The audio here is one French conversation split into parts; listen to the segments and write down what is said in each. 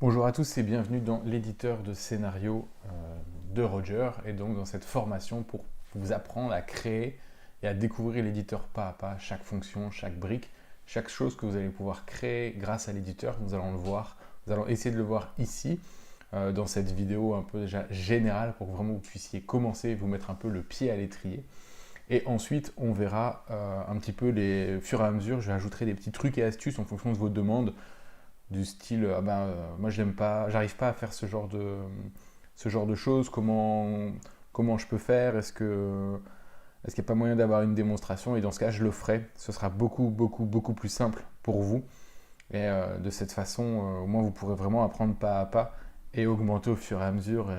Bonjour à tous et bienvenue dans l'éditeur de scénario de Roger et donc dans cette formation pour vous apprendre à créer et à découvrir l'éditeur pas à pas, chaque fonction, chaque brique, chaque chose que vous allez pouvoir créer grâce à l'éditeur. Nous allons le voir, nous allons essayer de le voir ici dans cette vidéo un peu déjà générale pour que vraiment vous puissiez commencer et vous mettre un peu le pied à l'étrier. Et ensuite, on verra un petit peu les fur et à mesure, je ajouterai des petits trucs et astuces en fonction de vos demandes du style moi j'aime pas, j'arrive pas à faire ce genre de choses, comment je peux faire, est-ce qu'il n'y a pas moyen d'avoir une démonstration, et dans ce cas je le ferai, ce sera beaucoup plus simple pour vous, et de cette façon au moins vous pourrez vraiment apprendre pas à pas et augmenter au fur et à mesure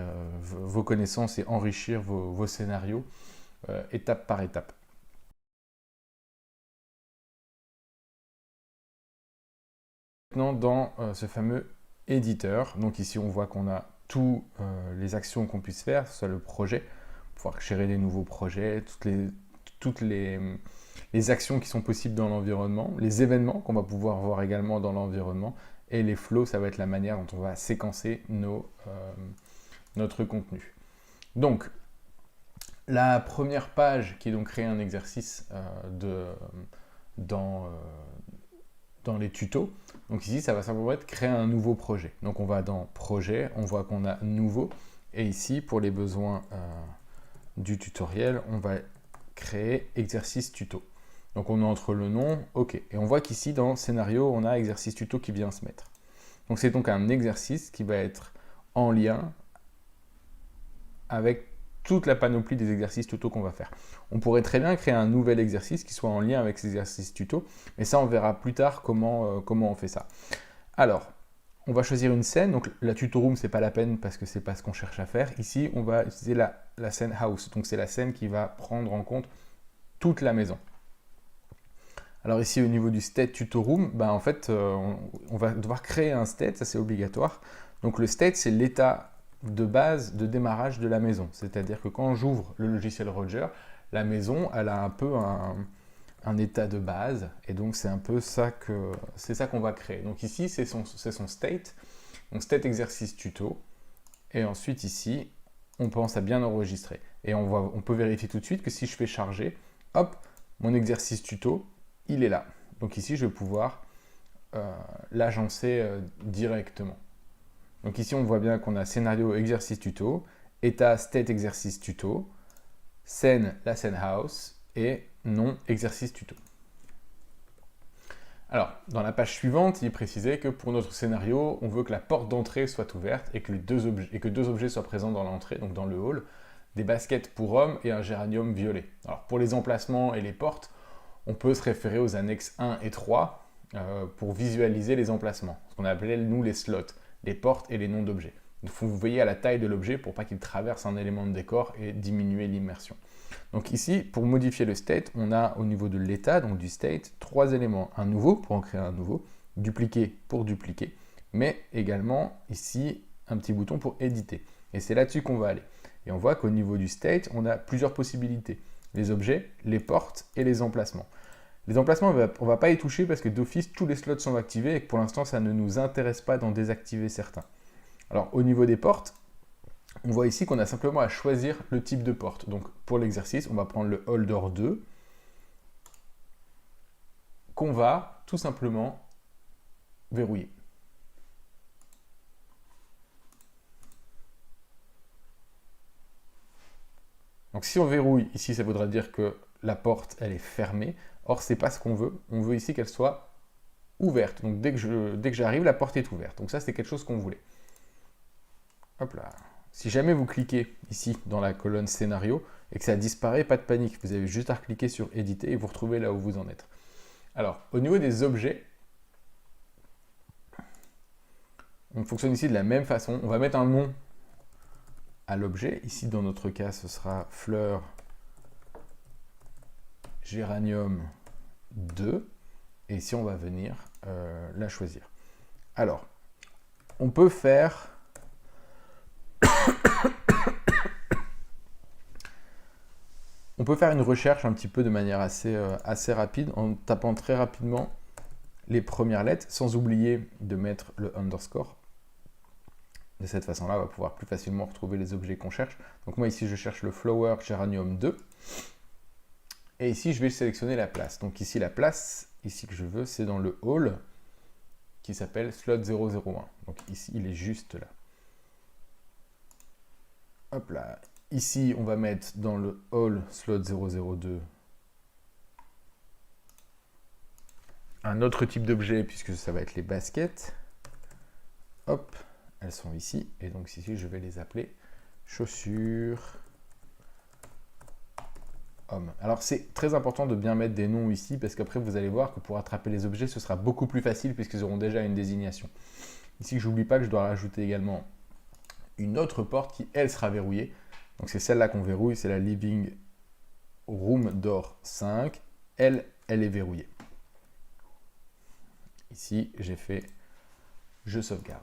vos connaissances et enrichir vos scénarios étape par étape. Maintenant dans ce fameux éditeur, donc ici on voit qu'on a toutes les actions qu'on puisse faire, ce soit le projet, pouvoir gérer des nouveaux projets, toutes les actions qui sont possibles dans l'environnement, les événements qu'on va pouvoir voir également dans l'environnement, et les flows, ça va être la manière dont on va séquencer notre contenu. Donc, la première page qui est donc créer un exercice dans les tutos. Donc ici, ça va simplement être créer un nouveau projet. Donc on va dans projet, on voit qu'on a nouveau. Et ici, pour les besoins du tutoriel, on va créer exercice tuto. Donc on entre le nom, OK. Et on voit qu'ici, dans scénario, on a exercice tuto qui vient se mettre. Donc c'est donc un exercice qui va être en lien avec toute la panoplie des exercices tuto qu'on va faire. On pourrait très bien créer un nouvel exercice qui soit en lien avec ces exercices tuto, mais ça on verra plus tard comment on fait ça. Alors, on va choisir une scène, donc la tuto room c'est pas la peine parce que c'est pas ce qu'on cherche à faire. Ici on va utiliser la scène house, donc c'est la scène qui va prendre en compte toute la maison. Alors ici au niveau du state tuto room, en fait on va devoir créer un state, ça c'est obligatoire. Donc le state c'est l'état de base de démarrage de la maison. C'est-à-dire que quand j'ouvre le logiciel Roger, la maison, elle a un peu un état de base, et donc c'est un peu ça qu'on va créer. Donc ici, c'est son state, donc state exercice tuto, et ensuite ici, on pense à bien enregistrer. Et on peut vérifier tout de suite que si je fais charger, hop, mon exercice tuto, il est là. Donc ici, je vais pouvoir l'agencer directement. Donc ici, on voit bien qu'on a scénario exercice tuto, état state exercice tuto, scène la scène house et nom exercice tuto. Alors, dans la page suivante, il est précisé que pour notre scénario, on veut que la porte d'entrée soit ouverte et que deux objets soient présents dans l'entrée, donc dans le hall, des baskets pour hommes et un géranium violet. Alors pour les emplacements et les portes, on peut se référer aux annexes 1 et 3 pour visualiser les emplacements, ce qu'on appelait nous les slots, les portes et les noms d'objets. Il faut vous veiller à la taille de l'objet pour pas qu'il traverse un élément de décor et diminuer l'immersion. Donc ici, pour modifier le state, on a au niveau de l'état, donc du state, 3 éléments. Un nouveau pour en créer un nouveau, dupliquer pour dupliquer, mais également ici un petit bouton pour éditer. Et c'est là-dessus qu'on va aller. Et on voit qu'au niveau du state, on a plusieurs possibilités. Les objets, les portes et les emplacements. Les emplacements, on ne va pas y toucher parce que d'office, tous les slots sont activés et que pour l'instant, ça ne nous intéresse pas d'en désactiver certains. Alors, au niveau des portes, on voit ici qu'on a simplement à choisir le type de porte. Donc, pour l'exercice, on va prendre le holder 2, qu'on va tout simplement verrouiller. Donc, si on verrouille, ici, ça voudra dire que la porte, elle est fermée. Or, ce n'est pas ce qu'on veut. On veut ici qu'elle soit ouverte. Donc, dès que j'arrive, la porte est ouverte. Donc, ça, c'est quelque chose qu'on voulait. Hop là. Si jamais vous cliquez ici dans la colonne scénario et que ça disparaît, pas de panique. Vous avez juste à cliquer sur éditer et vous retrouvez là où vous en êtes. Alors, au niveau des objets, on fonctionne ici de la même façon. On va mettre un nom à l'objet. Ici, dans notre cas, ce sera fleur géranium 2. Et ici, on va venir la choisir. Alors, on peut faire... On peut faire une recherche un petit peu de manière assez rapide en tapant très rapidement les premières lettres, sans oublier de mettre le underscore. De cette façon-là, on va pouvoir plus facilement retrouver les objets qu'on cherche. Donc moi ici, je cherche le Flower Geranium 2. Et ici, je vais sélectionner la place. Donc ici, la place ici que je veux, c'est dans le hall qui s'appelle slot 001. Donc ici, il est juste là. Hop là. Ici, on va mettre dans le hall slot 002 un autre type d'objet, puisque ça va être les baskets. Hop, elles sont ici. Et donc ici, je vais les appeler chaussures homme. Alors c'est très important de bien mettre des noms ici, parce qu'après, vous allez voir que pour attraper les objets, ce sera beaucoup plus facile, puisqu'ils auront déjà une désignation. Ici, je n'oublie pas que je dois rajouter également une autre porte qui, elle, sera verrouillée. Donc c'est celle-là qu'on verrouille, c'est la Living Room Door 5. Elle est verrouillée. Ici, j'ai fait « Je sauvegarde ».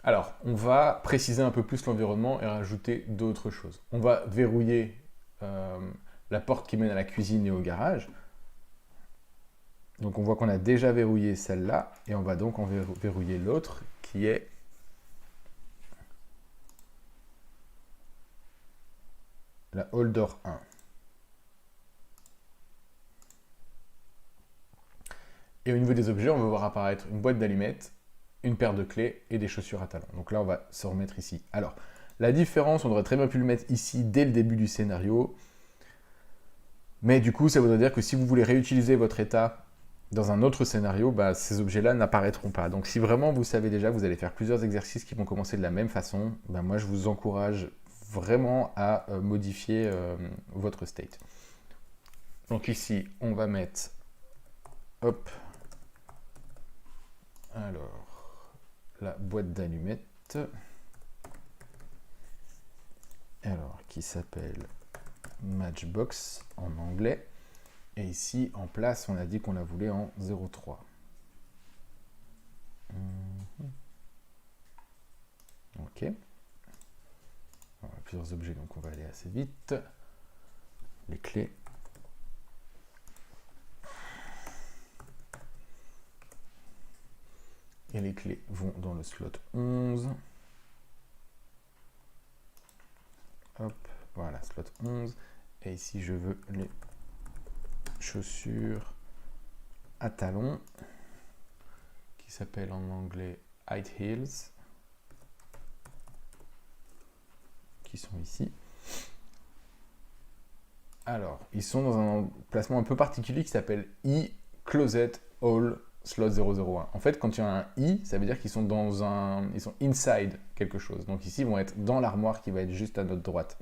Alors, on va préciser un peu plus l'environnement et rajouter d'autres choses. On va verrouiller la porte qui mène à la cuisine et au garage. Donc on voit qu'on a déjà verrouillé celle-là, et on va donc en verrouiller l'autre, qui est la Hall Door 1. Et au niveau des objets, on va voir apparaître une boîte d'allumettes, une paire de clés et des chaussures à talons. Donc là, on va se remettre ici. Alors, la différence, on aurait très bien pu le mettre ici dès le début du scénario. Mais du coup, ça voudrait dire que si vous voulez réutiliser votre état dans un autre scénario, bah, ces objets-là n'apparaîtront pas. Donc si vraiment vous savez déjà que vous allez faire plusieurs exercices qui vont commencer de la même façon, bah, moi je vous encourage vraiment à modifier votre state. Donc ici, on va mettre, hop, alors, la boîte d'allumettes, alors, qui s'appelle Matchbox en anglais. Et ici, en place, on a dit qu'on la voulait en 0,3. Ok. On a plusieurs objets, donc on va aller assez vite. Les clés. Et les clés vont dans le slot 11. Hop, voilà, slot 11. Et ici, je veux les chaussures à talons, qui s'appellent en anglais high heels, qui sont ici. Alors, ils sont dans un placement un peu particulier qui s'appelle I Closet All Slot 001. En fait, quand il y a un I, ça veut dire qu'ils sont ils sont inside quelque chose. Donc ici, ils vont être dans l'armoire qui va être juste à notre droite.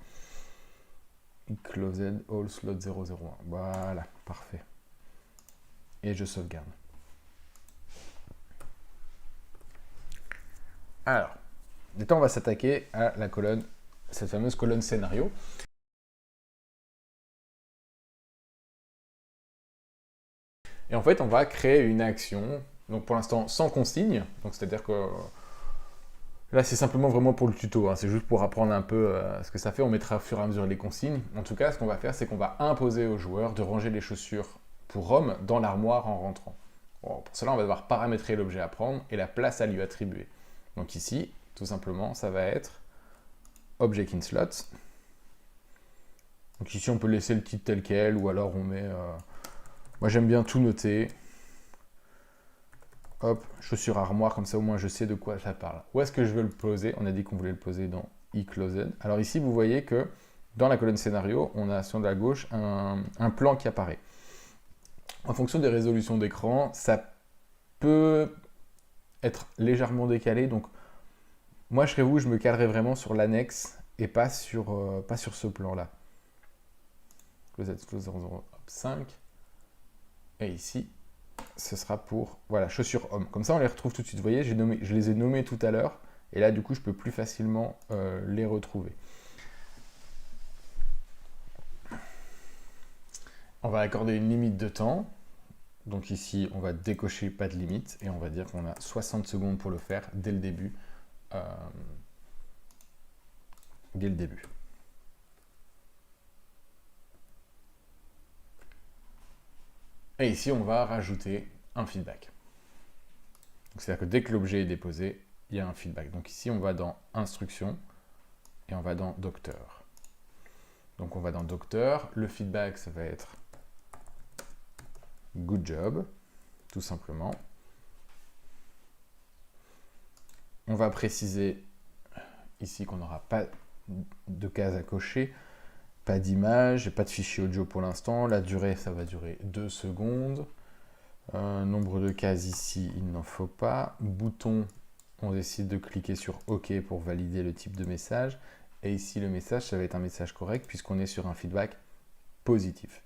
I Closet All Slot 001. Voilà, parfait. Et je sauvegarde. Alors, maintenant, on va s'attaquer à la colonne, cette fameuse colonne scénario. Et en fait, on va créer une action, donc pour l'instant sans consigne, donc c'est-à-dire que là c'est simplement vraiment pour le tuto, hein, c'est juste pour apprendre un peu ce que ça fait, on mettra au fur et à mesure les consignes. En tout cas, ce qu'on va faire, c'est qu'on va imposer aux joueurs de ranger les chaussures pour hommes dans l'armoire en rentrant. Bon, pour cela, on va devoir paramétrer l'objet à prendre et la place à lui attribuer. Donc ici, tout simplement, ça va être Object in Slot. Donc ici, on peut laisser le titre tel quel, ou alors on met... Moi, j'aime bien tout noter. Hop, chaussure armoire, comme ça au moins je sais de quoi ça parle. Où est-ce que je veux le poser? On a dit qu'on voulait le poser dans eClosed. Alors ici, vous voyez que dans la colonne scénario, on a sur la gauche un plan qui apparaît. En fonction des résolutions d'écran, ça peut être légèrement décalé. Donc, moi, je serais vous, je me calerais vraiment sur l'annexe et pas sur ce plan-là. Closed 005. Et ici, ce sera pour, voilà, chaussures hommes. Comme ça, on les retrouve tout de suite. Vous voyez, je les ai nommés tout à l'heure. Et là, du coup, je peux plus facilement les retrouver. On va accorder une limite de temps. Donc ici, on va décocher pas de limite. Et on va dire qu'on a 60 secondes pour le faire dès le début. Et ici, on va rajouter un feedback. C'est-à-dire que dès que l'objet est déposé, il y a un feedback. Donc ici, on va dans Instruction et on va dans Docteur. Donc on va dans Docteur. Le feedback, ça va être Good job, tout simplement. On va préciser ici qu'on n'aura pas de case à cocher, pas d'image, pas de fichier audio pour l'instant. La durée, ça va durer 2 secondes. Nombre de cases ici, il n'en faut pas. Bouton, on décide de cliquer sur OK pour valider le type de message. Et ici, le message, ça va être un message correct puisqu'on est sur un feedback positif.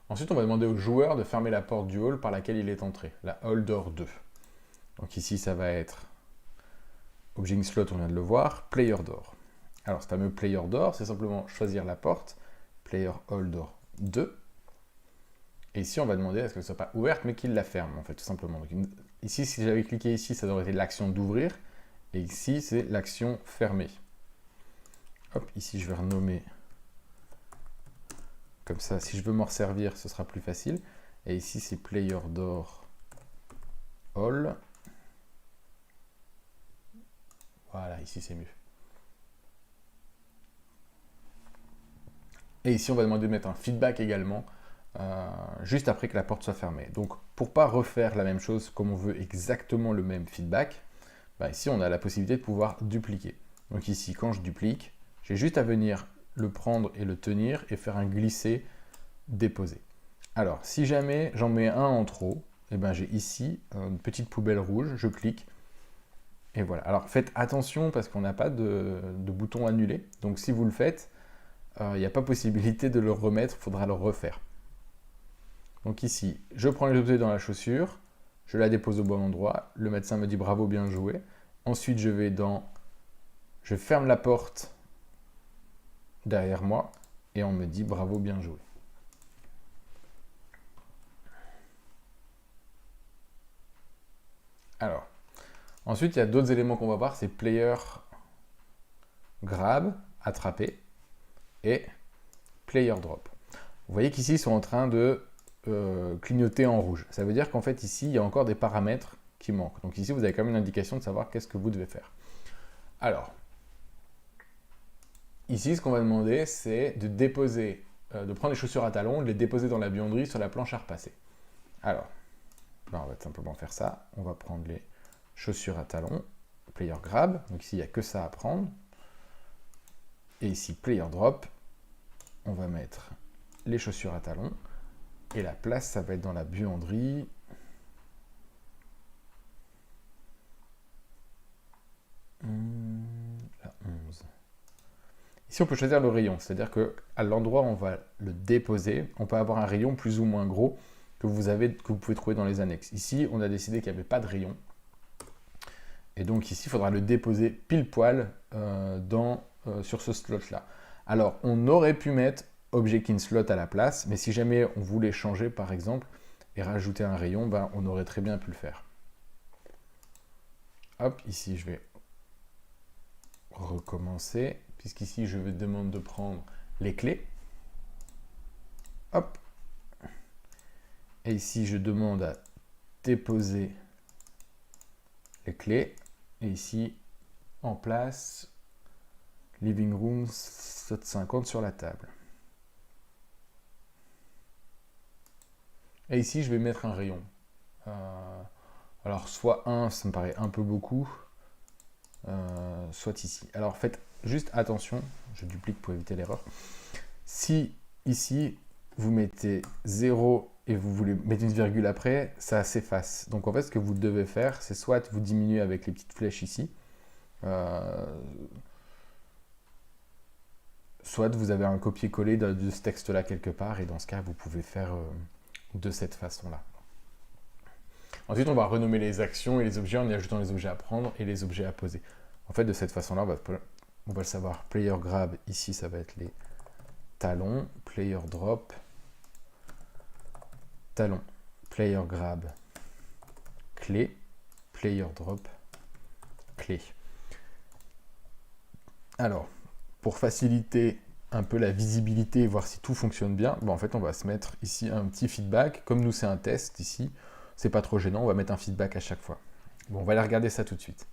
Ensuite, on va demander au joueur de fermer la porte du hall par laquelle il est entré, la hall door 2. Donc ici, ça va être Object Slot, on vient de le voir, Player Door. Alors, ce fameux Player Door, c'est simplement choisir la porte, Player Hall Door 2. Et ici, on va demander à ce qu'elle ne soit pas ouverte, mais qu'il la ferme, en fait, tout simplement. Donc, ici, si j'avais cliqué ici, ça aurait été l'action d'ouvrir. Et ici, c'est l'action fermer. Hop, ici, je vais renommer comme ça. Si je veux m'en servir, ce sera plus facile. Et ici, c'est Player Door All. Voilà, ici, c'est mieux. Et ici, on va demander de mettre un feedback également, juste après que la porte soit fermée. Donc, pour ne pas refaire la même chose comme on veut exactement le même feedback, ici, on a la possibilité de pouvoir dupliquer. Donc ici, quand je duplique, j'ai juste à venir le prendre et le tenir et faire un glisser déposer. Alors, si jamais j'en mets un en trop, j'ai ici une petite poubelle rouge, je clique, et voilà. Alors, faites attention parce qu'on n'a pas de bouton annulé. Donc, si vous le faites, il n'y a pas possibilité de le remettre, il faudra le refaire. Donc ici, je prends les objets dans la chaussure, je la dépose au bon endroit, le médecin me dit bravo, bien joué. Ensuite, je ferme la porte derrière moi et on me dit bravo, bien joué. Alors, ensuite, il y a d'autres éléments qu'on va voir, c'est player grab, attraper, et player drop. Vous voyez qu'ici, ils sont en train de clignoter en rouge. Ça veut dire qu'en fait, ici, il y a encore des paramètres qui manquent. Donc ici, vous avez quand même une indication de savoir qu'est-ce que vous devez faire. Alors, ici, ce qu'on va demander, c'est de déposer, de prendre les chaussures à talons, de les déposer dans la buanderie sur la planche à repasser. Alors, on va simplement faire ça. On va prendre les chaussures à talons, player grab. Donc ici, il n'y a que ça à prendre. Et ici, player drop. On va mettre les chaussures à talons. Et la place, ça va être dans la buanderie. La 11. Ici, on peut choisir le rayon. C'est-à-dire qu'à l'endroit où on va le déposer, on peut avoir un rayon plus ou moins gros que vous pouvez trouver dans les annexes. Ici, on a décidé qu'il n'y avait pas de rayon. Et donc ici, il faudra le déposer pile poil sur ce slot-là. Alors, on aurait pu mettre Object in Slot à la place, mais si jamais on voulait changer, par exemple, et rajouter un rayon, on aurait très bien pu le faire. Hop, ici, je vais recommencer, puisqu'ici, je me demande de prendre les clés. Hop. Et ici, je demande à déposer les clés. Et ici, en place, Living Room 750 sur la table. Et ici, je vais mettre un rayon. Alors, soit 1, ça me paraît un peu beaucoup, soit ici. Alors, faites juste attention, je duplique pour éviter l'erreur. Si ici, vous mettez 0 et vous voulez mettre une virgule après, ça s'efface. Donc, en fait, ce que vous devez faire, c'est soit vous diminuer avec les petites flèches ici, soit vous avez un copier-coller de ce texte-là quelque part, et dans ce cas, vous pouvez faire de cette façon-là. Ensuite, on va renommer les actions et les objets en y ajoutant les objets à prendre et les objets à poser. En fait, de cette façon-là, on va le savoir. Player grab, ici, ça va être les talons. Player drop, talon. Player grab, clé. Player drop, clé. Alors, pour faciliter un peu la visibilité, voir si tout fonctionne bien, bon, en fait, on va se mettre ici un petit feedback. Comme nous, c'est un test ici, c'est pas trop gênant, on va mettre un feedback à chaque fois. Bon, on va aller regarder ça tout de suite.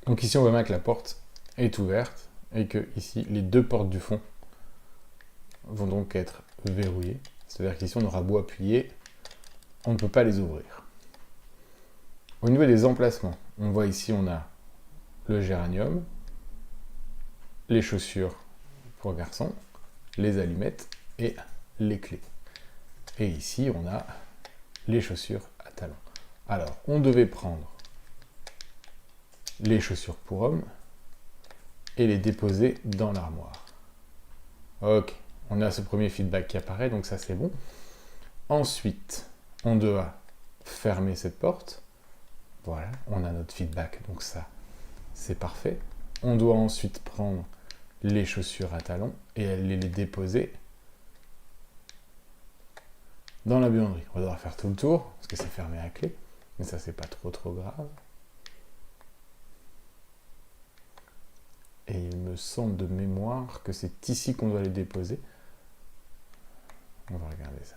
Donc ici, on voit bien que la porte est ouverte et que ici, les deux portes du fond vont donc être verrouillées. C'est-à-dire qu'ici, on aura beau appuyer, on ne peut pas les ouvrir. Au niveau des emplacements, on voit ici, on a le géranium, les chaussures pour garçon, les allumettes et les clés. Et ici, on a les chaussures à talons. Alors, on devait prendre les chaussures pour homme et les déposer dans l'armoire. Ok, on a ce premier feedback qui apparaît, donc ça c'est bon. Ensuite, on doit fermer cette porte. Voilà, on a notre feedback, donc ça c'est parfait. On doit ensuite prendre les chaussures à talons et aller les déposer dans la buanderie. On va devoir faire tout le tour, parce que c'est fermé à clé, mais ça c'est pas trop grave. Et il me semble de mémoire que c'est ici qu'on doit les déposer. On va regarder ça.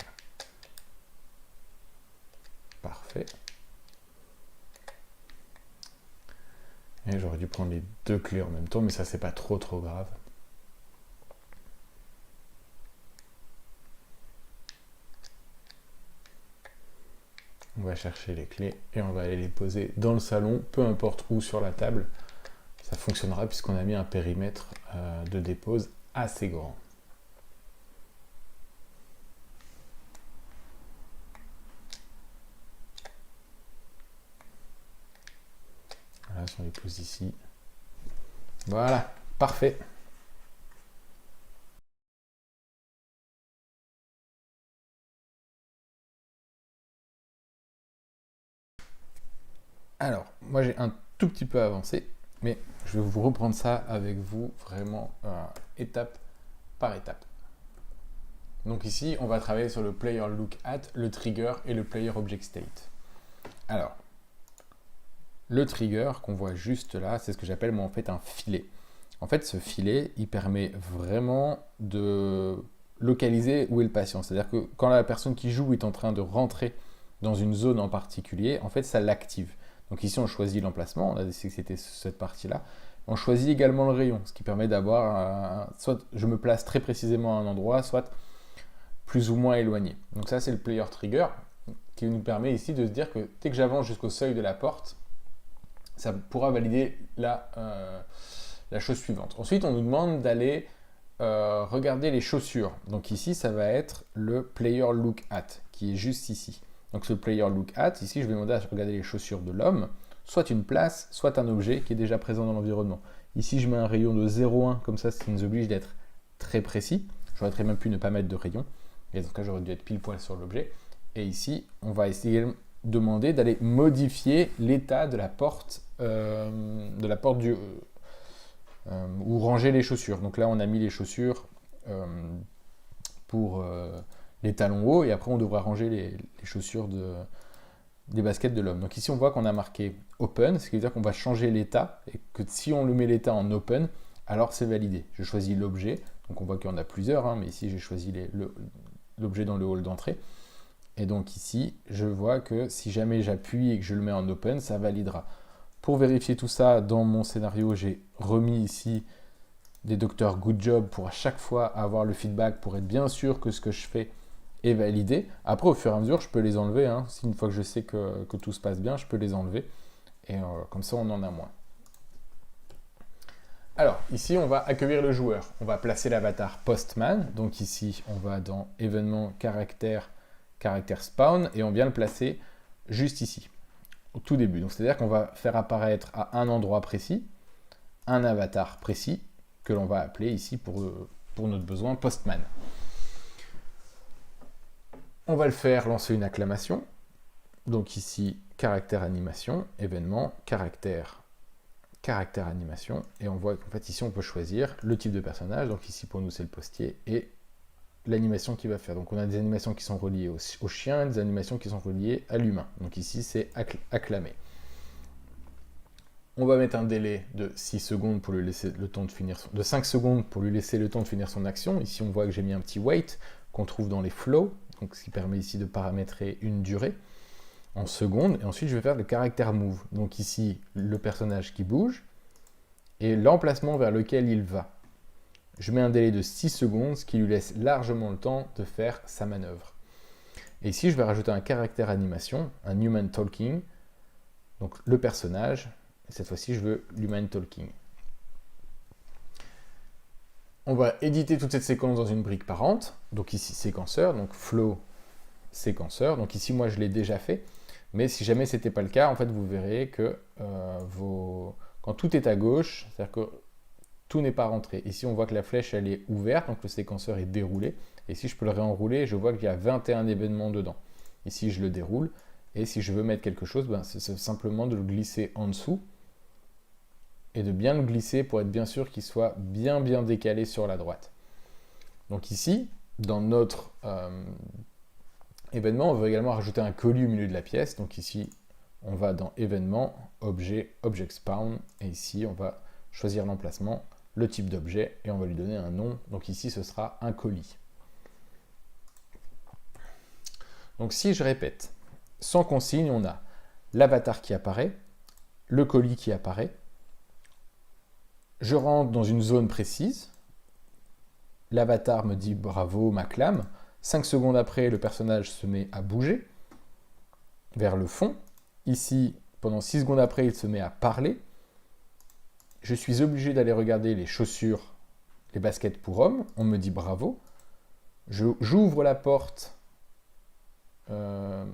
Parfait. Et j'aurais dû prendre les deux clés en même temps, mais ça c'est pas trop grave. On va chercher les clés et on va aller les poser dans le salon, peu importe où sur la table. Ça fonctionnera puisqu'on a mis un périmètre de dépose assez grand. Voilà, on les pose ici. Voilà, parfait. Alors, moi j'ai un tout petit peu avancé, mais je vais vous reprendre ça avec vous vraiment étape par étape. Donc ici, on va travailler sur le player look at, le trigger et le player object state. Alors, le trigger qu'on voit juste là, c'est ce que j'appelle moi en fait un filet. En fait, ce filet, il permet vraiment de localiser où est le patient. C'est-à-dire que quand la personne qui joue est en train de rentrer dans une zone en particulier, en fait, ça l'active. Donc ici, on choisit l'emplacement, on a décidé que c'était cette partie-là. On choisit également le rayon, ce qui permet d'avoir, soit je me place très précisément à un endroit, soit plus ou moins éloigné. Donc ça, c'est le player trigger qui nous permet ici de se dire que dès que j'avance jusqu'au seuil de la porte, ça pourra valider la chose suivante. Ensuite, on nous demande d'aller regarder les chaussures. Donc ici, ça va être le player look at, qui est juste ici. Donc ce player look at, ici, je vais demander à regarder les chaussures de l'homme, soit une place, soit un objet qui est déjà présent dans l'environnement. Ici, je mets un rayon de 0,1, comme ça nous oblige d'être très précis. J'aurais très bien pu ne pas mettre de rayon, et dans ce cas, j'aurais dû être pile poil sur l'objet. Et ici, on va essayer de demander d'aller modifier l'état de la porte, ou ranger les chaussures. Donc là, on a mis les chaussures pour les talons hauts, et après, on devra ranger les chaussures des baskets de l'homme. Donc ici, on voit qu'on a marqué open, ce qui veut dire qu'on va changer l'état, et que si on le met l'état en open, alors c'est validé. Je choisis l'objet, donc on voit qu'il y en a plusieurs, hein, mais ici, j'ai choisi l'objet dans le hall d'entrée. Et donc ici, je vois que si jamais j'appuie et que je le mets en open, ça validera. Pour vérifier tout ça, dans mon scénario, j'ai remis ici des docteurs good job pour à chaque fois avoir le feedback pour être bien sûr que ce que je fais est validé. Après, au fur et à mesure, je peux les enlever. Hein. Si une fois que je sais que tout se passe bien, je peux les enlever. Et comme ça, on en a moins. Alors, ici, on va accueillir le joueur. On va placer l'avatar Postman. Donc ici, on va dans événement caractère spawn et on vient le placer juste ici, au tout début. Donc c'est-à-dire qu'on va faire apparaître à un endroit précis un avatar précis que l'on va appeler ici pour notre besoin Postman. On va le faire lancer une acclamation. Donc ici, caractère animation, événement, caractère animation, et on voit qu'en fait ici on peut choisir le type de personnage, donc ici pour nous c'est le postier, et l'animation qu'il va faire. Donc on a des animations qui sont reliées au chien, des animations qui sont reliées à l'humain. Donc ici c'est acclamer. On va mettre un délai de 6 secondes pour lui laisser le temps de finir, de 5 secondes pour lui laisser le temps de finir son action. Ici on voit que j'ai mis un petit wait qu'on trouve dans les flows, donc ce qui permet ici de paramétrer une durée en secondes, et ensuite je vais faire le caractère move. Donc ici le personnage qui bouge, et l'emplacement vers lequel il va. Je mets un délai de 6 secondes, ce qui lui laisse largement le temps de faire sa manœuvre. Et ici, je vais rajouter un caractère animation, un human talking, donc le personnage, et cette fois-ci, je veux l'human talking. On va éditer toute cette séquence dans une brique parente, donc ici séquenceur, donc flow séquenceur, donc ici moi je l'ai déjà fait, mais si jamais ce n'était pas le cas, en fait vous verrez que quand tout est à gauche, c'est-à-dire que tout n'est pas rentré. Ici, on voit que la flèche, elle est ouverte, donc le séquenceur est déroulé. Et si je peux le réenrouler, je vois qu'il y a 21 événements dedans. Ici, je le déroule. Et si je veux mettre quelque chose, ben, c'est simplement de le glisser en dessous et de bien le glisser pour être bien sûr qu'il soit bien décalé sur la droite. Donc ici, dans notre événement, on veut également rajouter un colis au milieu de la pièce. Donc ici, on va dans événement, objet, object spawn. Et ici, on va choisir l'emplacement, le type d'objet, et on va lui donner un nom. Donc ici, ce sera un colis. Donc si je répète, sans consigne, on a l'avatar qui apparaît, le colis qui apparaît, je rentre dans une zone précise, l'avatar me dit bravo, m'acclame, 5 secondes après, le personnage se met à bouger vers le fond, ici, pendant 6 secondes après, il se met à parler, je suis obligé d'aller regarder les chaussures, les baskets pour hommes, on me dit bravo. J'ouvre la porte de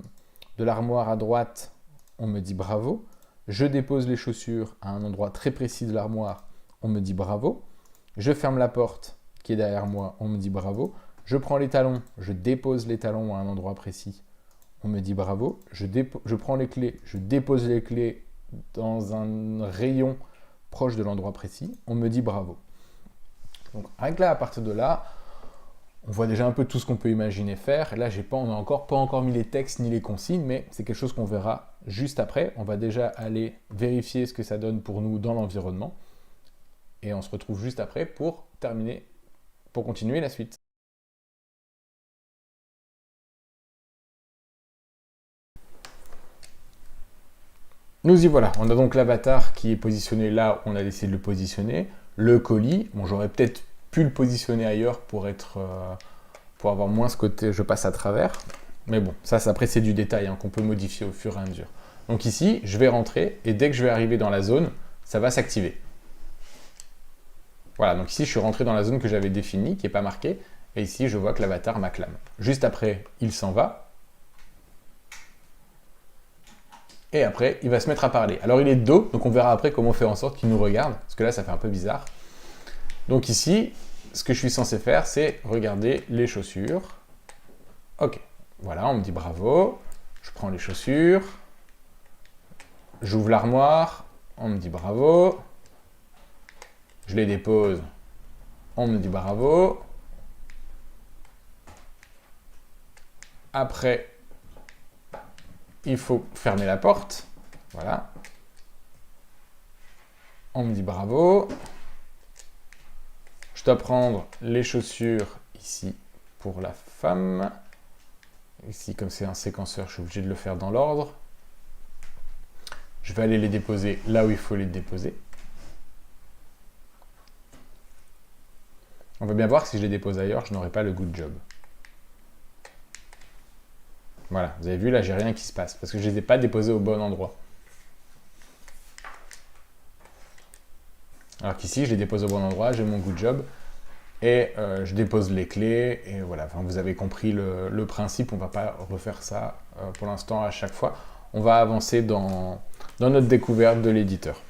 l'armoire à droite, on me dit bravo. Je dépose les chaussures à un endroit très précis de l'armoire, on me dit bravo. Je ferme la porte qui est derrière moi, on me dit bravo. Je prends les talons, je dépose les talons à un endroit précis, on me dit bravo. Je prends les clés, je dépose les clés dans un rayon proche de l'endroit précis, on me dit bravo. Donc rien que là, à partir de là, on voit déjà un peu tout ce qu'on peut imaginer faire. Là, on n'a pas encore mis les textes ni les consignes, mais c'est quelque chose qu'on verra juste après. On va déjà aller vérifier ce que ça donne pour nous dans l'environnement. Et on se retrouve juste après pour continuer la suite. Nous y voilà, on a donc l'avatar qui est positionné là où on a décidé de le positionner. Le colis, bon, j'aurais peut-être pu le positionner ailleurs pour avoir moins ce côté je passe à travers. Mais bon, ça après c'est du détail hein, qu'on peut modifier au fur et à mesure. Donc ici, je vais rentrer et dès que je vais arriver dans la zone, ça va s'activer. Voilà, donc ici je suis rentré dans la zone que j'avais définie, qui n'est pas marquée. Et ici, je vois que l'avatar m'acclame. Juste après, il s'en va. Et après, il va se mettre à parler. Alors, il est de dos, donc on verra après comment faire en sorte qu'il nous regarde, parce que là, ça fait un peu bizarre. Donc ici, ce que je suis censé faire, c'est regarder les chaussures. Ok, voilà, on me dit bravo. Je prends les chaussures. J'ouvre l'armoire. On me dit bravo. Je les dépose. On me dit bravo. Après, il faut fermer la porte. Voilà. On me dit bravo. Je dois prendre les chaussures ici pour la femme. Ici, comme c'est un séquenceur, je suis obligé de le faire dans l'ordre. Je vais aller les déposer là où il faut les déposer. On va bien voir que si je les dépose ailleurs, je n'aurai pas le good job. Voilà, vous avez vu, là, j'ai rien qui se passe, parce que je ne les ai pas déposés au bon endroit. Alors qu'ici, je les dépose au bon endroit, j'ai mon good job, et je dépose les clés, et voilà, enfin, vous avez compris le principe, on ne va pas refaire ça pour l'instant à chaque fois. On va avancer dans notre découverte de l'éditeur.